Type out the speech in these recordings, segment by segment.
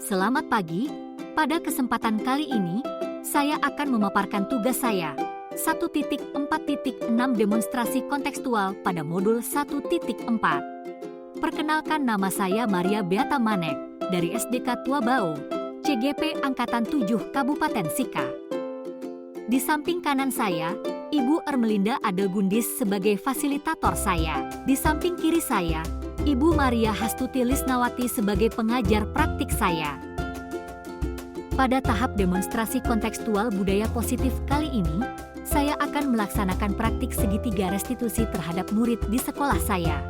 Selamat pagi, pada kesempatan kali ini, saya akan memaparkan tugas saya. 1.4.6 Demonstrasi kontekstual pada modul 1.4. Perkenalkan, nama saya Maria Beata Manek, dari SDK Tua Bau, CGP Angkatan 7 Kabupaten Sika. Di samping kanan saya, Ibu Ermelinda Adelgundis sebagai fasilitator saya. Di samping kiri saya, Ibu Maria Hastuti Lisnawati sebagai pengajar praktik saya. Pada tahap demonstrasi kontekstual budaya positif kali ini, saya akan melaksanakan praktik segitiga restitusi terhadap murid di sekolah saya.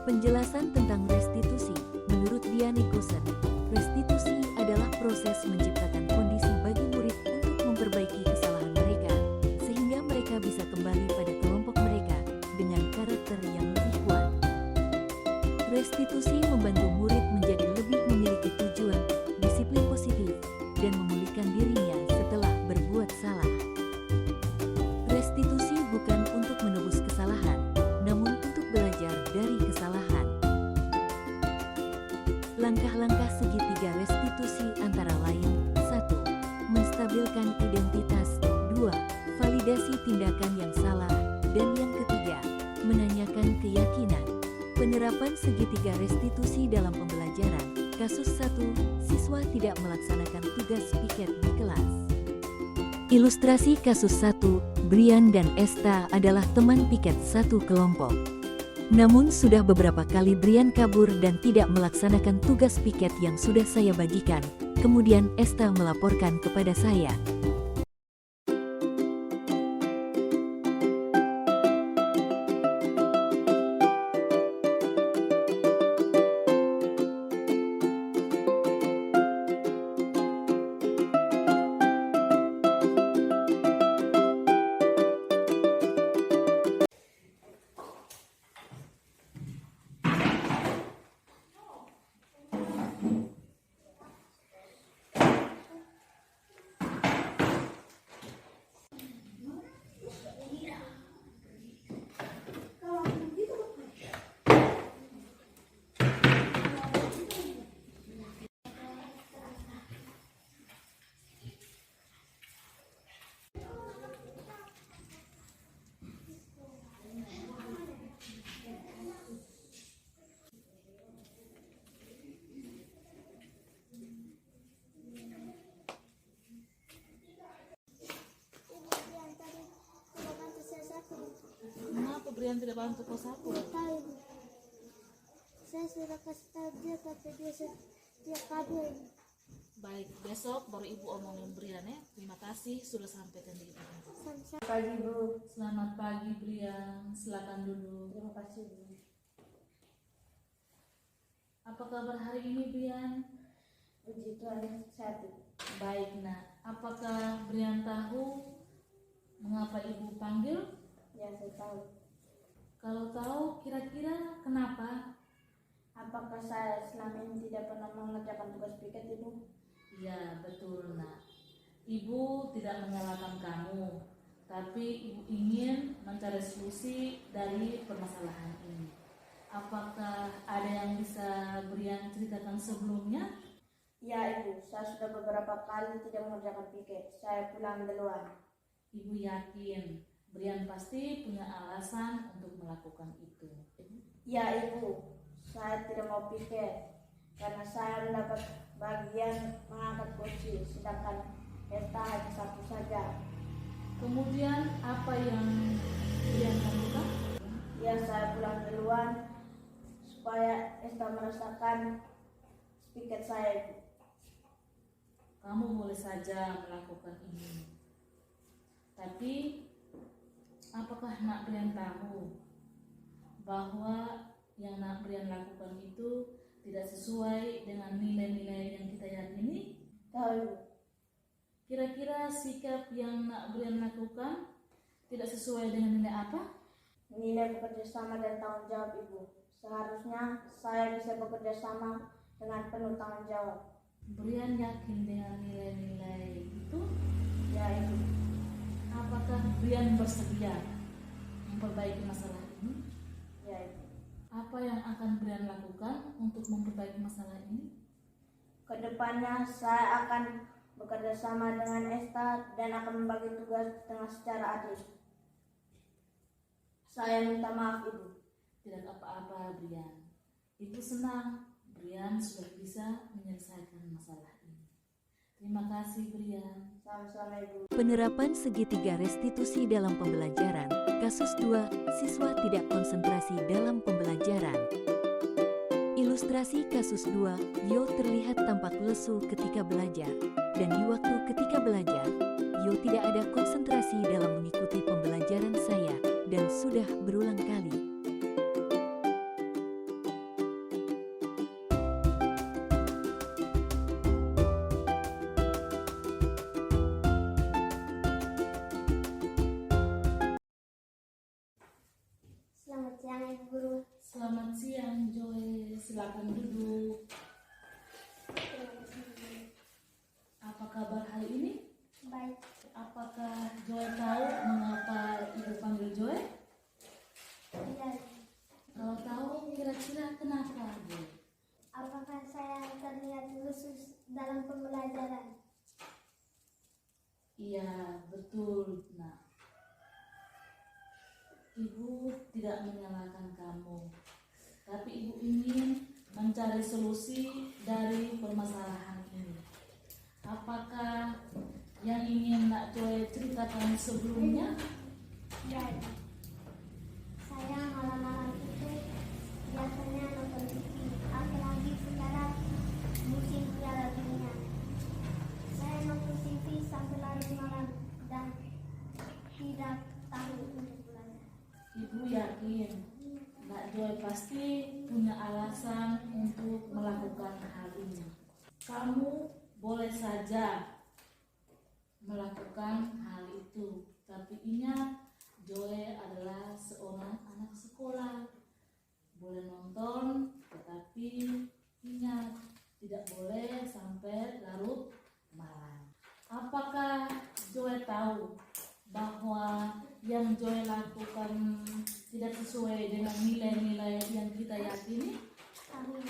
Penjelasan tentang restitusi, menurut Dian Nicholson, restitusi adalah proses menciptakan kondisi bagi murid untuk memperbaiki kesalahan mereka, sehingga mereka bisa kembali pada kelompok mereka dengan karakter yang lebih kuat. Restitusi membantu murid menjadi lebih memiliki tujuan, disiplin positif, dan memulihkan dirinya setelah berbuat salah. Restitusi bukan untuk menebus kesalahan, namun untuk belajar dari kesalahan. Langkah-langkah segitiga restitusi antara lain: 1. Menstabilkan identitas. 2. Validasi tindakan yang salah. Dan yang ketiga, menanyakan keyakinan. Penerapan segitiga restitusi dalam pembelajaran. Kasus 1, siswa tidak melaksanakan tugas piket di kelas. Ilustrasi kasus 1, Brian dan Esta adalah teman piket satu kelompok. Namun sudah beberapa kali Brian kabur dan tidak melaksanakan tugas piket yang sudah saya bagikan. Kemudian Esta melaporkan kepada saya. Kenapa Brian tidak bantu kau sapu? Tahu, saya sudah kasih tahu dia tapi dia kabur. Baik, besok baru ibu omongin Brian ya. Terima kasih sudah sampaikan di ibu. Sama-sama. Pagi Bu. Selamat pagi Brian, silakan dulu. Terima kasih Bu. Apa kabar hari ini Brian? Puji Tuhan sehat. Baik, nah apakah Brian tahu mengapa ibu panggil? Ya, saya tahu. Kalau tahu, kira-kira kenapa? Apakah saya selama ini tidak pernah mengerjakan tugas piket Ibu? Ya betul nak. Ibu tidak menyalahkan kamu, tapi ibu ingin mencari solusi dari permasalahan ini. Apakah ada yang bisa Brian ceritakan sebelumnya? Ya Ibu, saya sudah beberapa kali tidak mengerjakan piket. Saya pulang duluan. Ibu yakin Brian pasti punya alasan untuk melakukan itu. Ya Ibu, saya tidak mau piket karena saya mendapat bagian mengangkat kursi, sedangkan Esta hanya satu saja. Kemudian apa yang Brian lakukan? Ya, saya pulang duluan supaya Esta merasakan piket saya Ibu. Kamu boleh saja melakukan ini. Tapi apakah nak Brian tahu bahwa yang nak Brian lakukan itu tidak sesuai dengan nilai-nilai yang kita yakini? Tahu. Kira-kira sikap yang nak Brian lakukan tidak sesuai dengan nilai apa? Nilai bekerja sama dan tanggung jawab Ibu. Seharusnya saya bisa bekerja sama dengan penuh tanggung jawab. Brian yakin dengan nilai-nilai itu? Ya Ibu. Apakah Brian bersedia memperbaiki masalah ini? Ya Ibu. Apa yang akan Brian lakukan untuk memperbaiki masalah ini? Kedepannya saya akan bekerja sama dengan Esta dan akan membagi tugas dengan secara adil. Saya minta maaf, Ibu. Tidak apa-apa, Brian. Ibu senang Brian sudah bisa menyelesaikan masalah ini. Terima kasih, Brian. Sama-sama, Ibu. Penerapan segitiga restitusi dalam pembelajaran. Kasus 2, siswa tidak konsentrasi dalam pembelajaran. Ilustrasi kasus 2, Yo terlihat tampak lesu ketika belajar. Dan di waktu ketika belajar, Yo tidak ada konsentrasi dalam mengikuti pembelajaran saya dan sudah berulang kali. Selamat siang Ibu Guru. Selamat siang, Joy. Silakan duduk. Apa kabar hari ini? Baik. Apakah Joy tahu mengapa Ibu panggil Joy? Iya. Kalau tahu, kira-kira kenapa, Joy? Apakah saya terlihat lusus dalam pembelajaran? Iya, betul, Nak. Ibu tidak menyalahkan kamu, tapi Ibu ingin mencari solusi dari permasalahan ini. Apakah yang ingin Nak Joy ceritakan sebelumnya? Baik. Saya malam-malam itu biasanya nonton TV, apalagi sekarang musim Piala Dunia. Saya nonton TV sampai larut malam dan tidak tahu untuk belajar. Ibu yakin Nak Joy pasti punya alasan untuk melakukan hal ini. Kamu boleh saja melakukan hal itu, tapi ingat, Joy adalah seorang anak sekolah. Boleh nonton, tetapi ingat, tidak boleh sampai larut malam. Apakah Joy tahu bahwa yang Joy lakukan tidak sesuai dengan nilai-nilai yang kita yakini? Amin.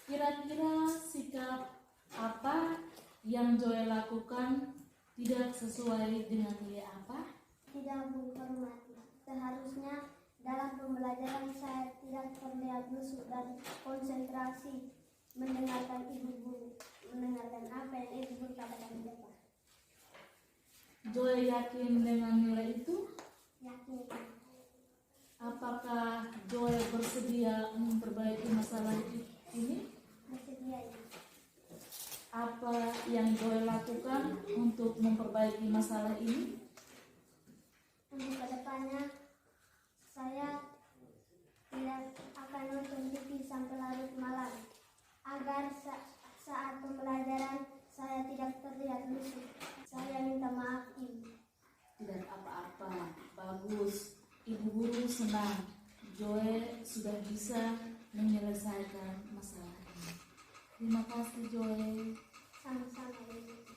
Kira-kira sikap apa yang Joy lakukan tidak sesuai dengan nilai apa? Tidak menghormati. Seharusnya dalam pembelajaran saya tidak terlihat lusuh dan konsentrasi mendengarkan ibu guru, mendengarkan apa yang ibu guru katakan di depan. Joy yakin dengan nilai itu? Yakin. Apakah Joy bersedia memperbaiki masalah ini? Bersedia Ibu. Apa yang Joy lakukan untuk memperbaiki masalah ini? Untuk kedepannya saya tidak akan nonton TV sampai larut malam agar saat pembelajaran saya tidak terlihat lusuh. Saya minta maaf Ibu. Tidak apa-apa, bagus. Ibu guru senang Joy sudah bisa menyelesaikan masalah ini. Terima kasih, Joy. Sama-sama Ibu.